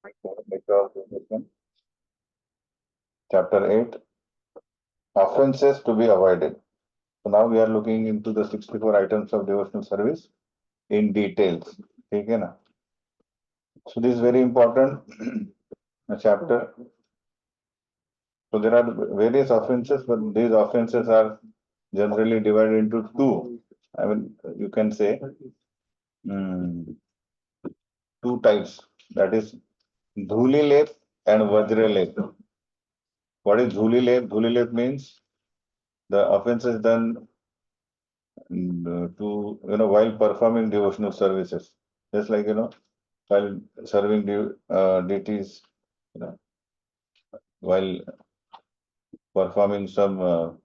Nectar, Chapter 8, Offenses to be avoided. So now we are looking into the 64 items of devotional service in details. Okay, na? So this is very important chapter. So there are various offenses, but these offenses are generally divided into two. I mean, you can say mm, two types. That is dhuli lep and vajra lep. What is dhuli lep? Dhuli lep means the offense is done to while performing devotional services, just like while serving deities, you know, while performing some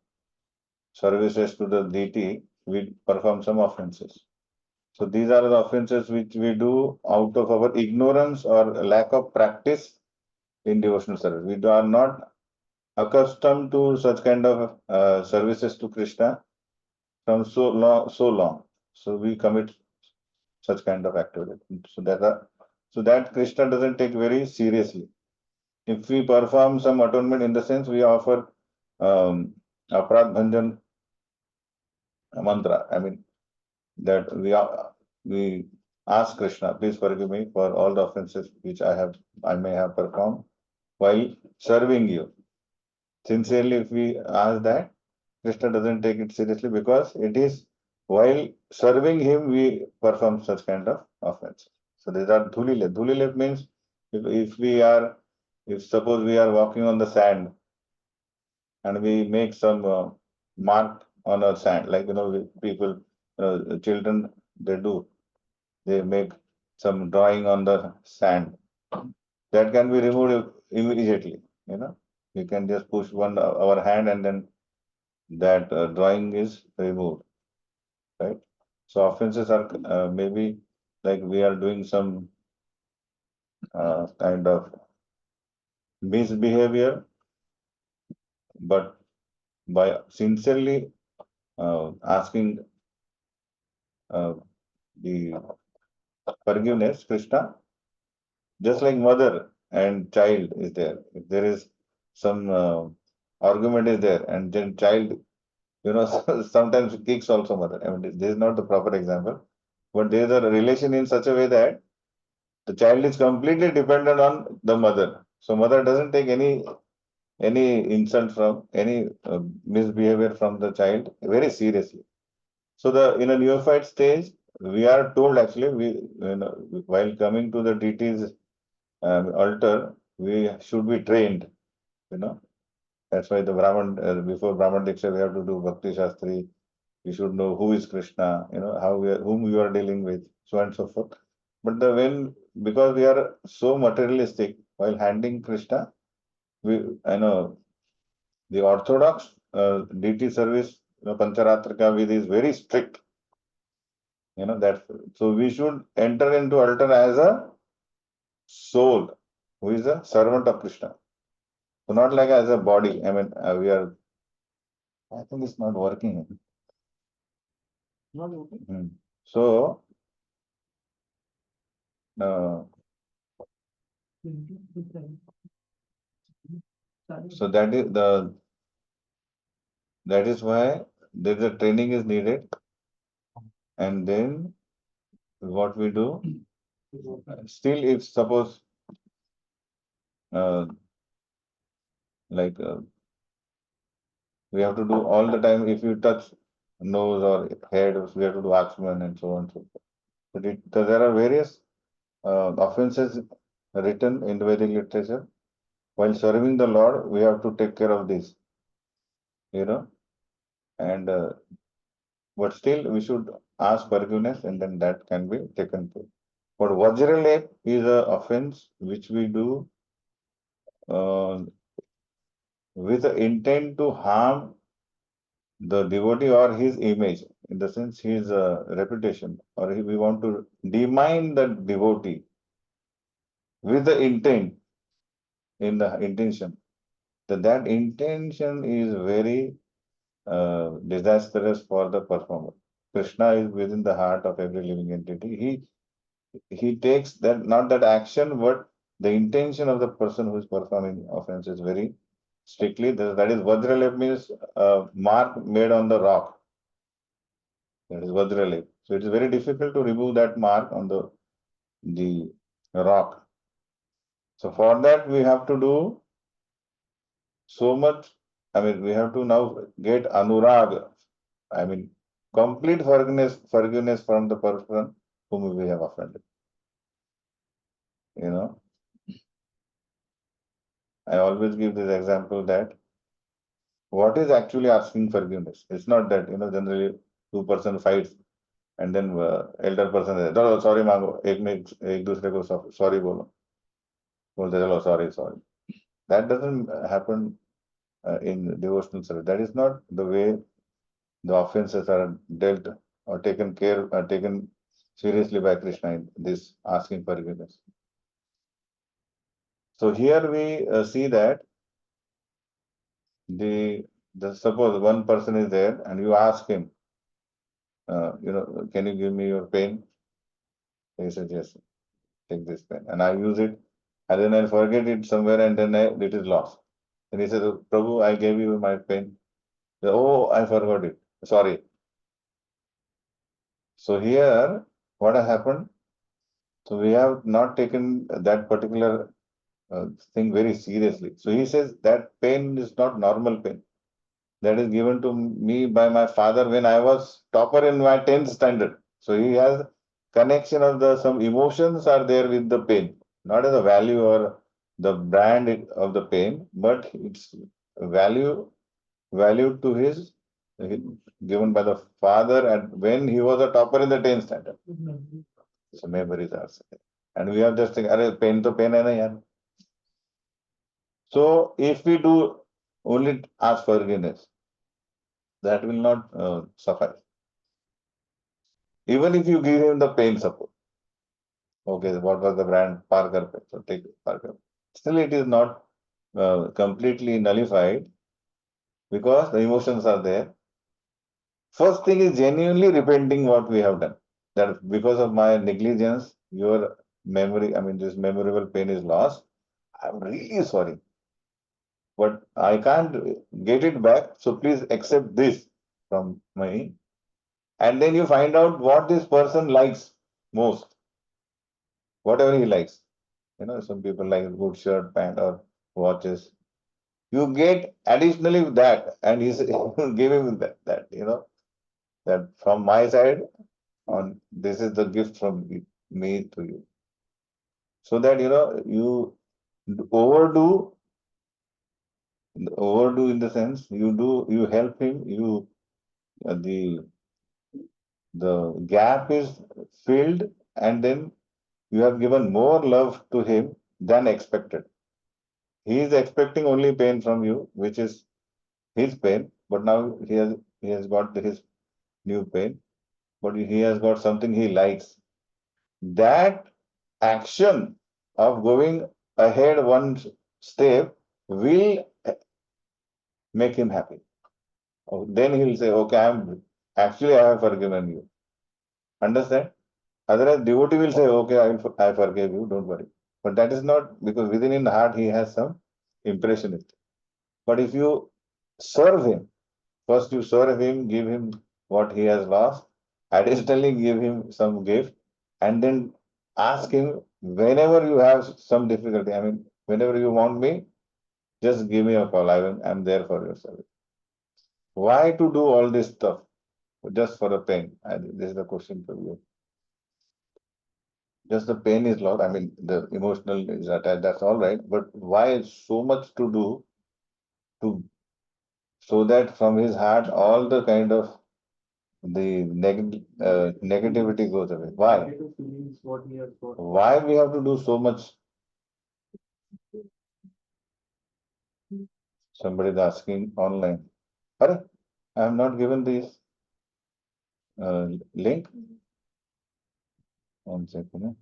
services to the deity, we perform some offenses. So these are the offenses which we do out of our ignorance or lack of practice in devotional service. We are not accustomed to such kind of services to Krishna from so long. So we commit such kind of activity. So that Krishna doesn't take very seriously. If we perform some atonement, in the sense we offer Aparad Bhanjan mantra, I mean that we ask Krishna, please forgive me for all the offenses which I may have performed while serving you. Sincerely, if we ask that, Krishna doesn't take it seriously, because it is while serving him we perform such kind of offense. So these are dhulile. Dhulile means if suppose we are walking on the sand and we make some mark on our sand, like people, children, they make some drawing on the sand, that can be removed immediately. We can just push our hand, and then that drawing is removed, right? So offenses are maybe like we are doing some kind of misbehavior, but by sincerely asking uh, the forgiveness, Krishna, just like mother and child is there. If there is some argument is there, and then child, sometimes kicks also mother. I mean, this is not the proper example, but there is a relation in such a way that the child is completely dependent on the mother. So mother doesn't take any insult from any misbehavior from the child very seriously. So the in a neophyte stage, we are told, actually, while coming to the deity's altar, we should be trained. You know that's why the Brahman, before Brahman Diksha, we have to do Bhakti Shastri. We should know who is Krishna, whom we are dealing with, so on and so forth. But because we are so materialistic while handling Krishna, I know the Orthodox deity service, Pancharatrika Vidhi is very strict. That so we should enter into altar as a soul who is a servant of Krishna. So not like as a body. I mean, we are. I think it's not working. Not working. So, uh, so that is why there is a training is needed, and then what we do. Still, if suppose uh, like we have to do all the time. If you touch nose or head, we have to do Aksman and so on and so forth. But there are various offenses written in the Vedic literature. While serving the Lord, we have to take care of this, you know, and but still we should ask forgiveness, and then that can be taken care. But Vajralep is a offense which we do uh, with the intent to harm the devotee or his image, in the sense his reputation, or we want to demean the devotee with the intent, in the intention. That intention is very disastrous for the performer. Krishna is within the heart of every living entity. He takes that, not that action, but the intention of the person who is performing offense is very strictly. That is Vajralep means mark made on the rock. That is Vajralep. So it is very difficult to remove that mark on the rock. So for that we have to do so much. I mean, we have to now get anurag. I mean, complete forgiveness from the person whom we have offended. You know, I always give this example that what is actually asking forgiveness? It's not that, generally two-person fights and then elder person says, "No, sorry मांगो, एक दूसरे को sorry बोलो, बोलते चलो sorry. That doesn't happen in devotional service. That is not the way the offenses are dealt or taken seriously by Krishna in this asking forgiveness. So here we see that the suppose one person is there and you ask him, can you give me your pen? He says, yes, take this pen. And I use it and then I forget it somewhere and then it is lost. And he says, Prabhu, I gave you my pen. Oh, I forgot it. Sorry. So here, what has happened? So we have not taken that particular thing very seriously. So he says that pen is not normal pen. That is given to me by my father when I was topper in my 10th standard. So he has connection of some emotions are there with the pen, not as a value or the brand of the pen, but it's value to his given by the father and when he was a topper in the 10th standard. So memories are there. And we have just think, "Arey, pen to pen hai na yaar." So if we do only ask forgiveness, that will not suffice. Even if you give him the pen support, okay, what was the brand? Parker pen, so take Parker. Still, it is not completely nullified because the emotions are there. First thing is genuinely repenting what we have done. That because of my negligence, your memory, I mean, this memorable pen is lost. I'm really sorry, but I can't get it back. So please accept this from me. And then you find out what this person likes most, whatever he likes. Some people like good shirt, pant, or watches. You get additionally that, and he's give him that from my side, on this is the gift from me to you. So that you overdo in the sense you help him, the gap is filled, and then you have given more love to him than expected. He is expecting only pain from you, which is his pain, but now he has got his new pain, but he has got something he likes. That action of going ahead one step will make him happy. Then he'll say, okay, I have forgiven you. Understand? Otherwise, devotee will say, okay, I forgive you, don't worry. But that is not because within in the heart he has some impression. But if you serve him, first you serve him, give him what he has lost, additionally give him some gift, and then ask him whenever you have some difficulty. I mean, whenever you want me, just give me a call. I'm there for your service. Why to do all this stuff just for the pain? This is the question for you. Just the pain is lost. I mean, the emotional is attached. That's all right. But why so much to do to so that from his heart all the kind of the negativity goes away? Why? Why we have to do so much? Somebody is asking online. I have not given this link. One second.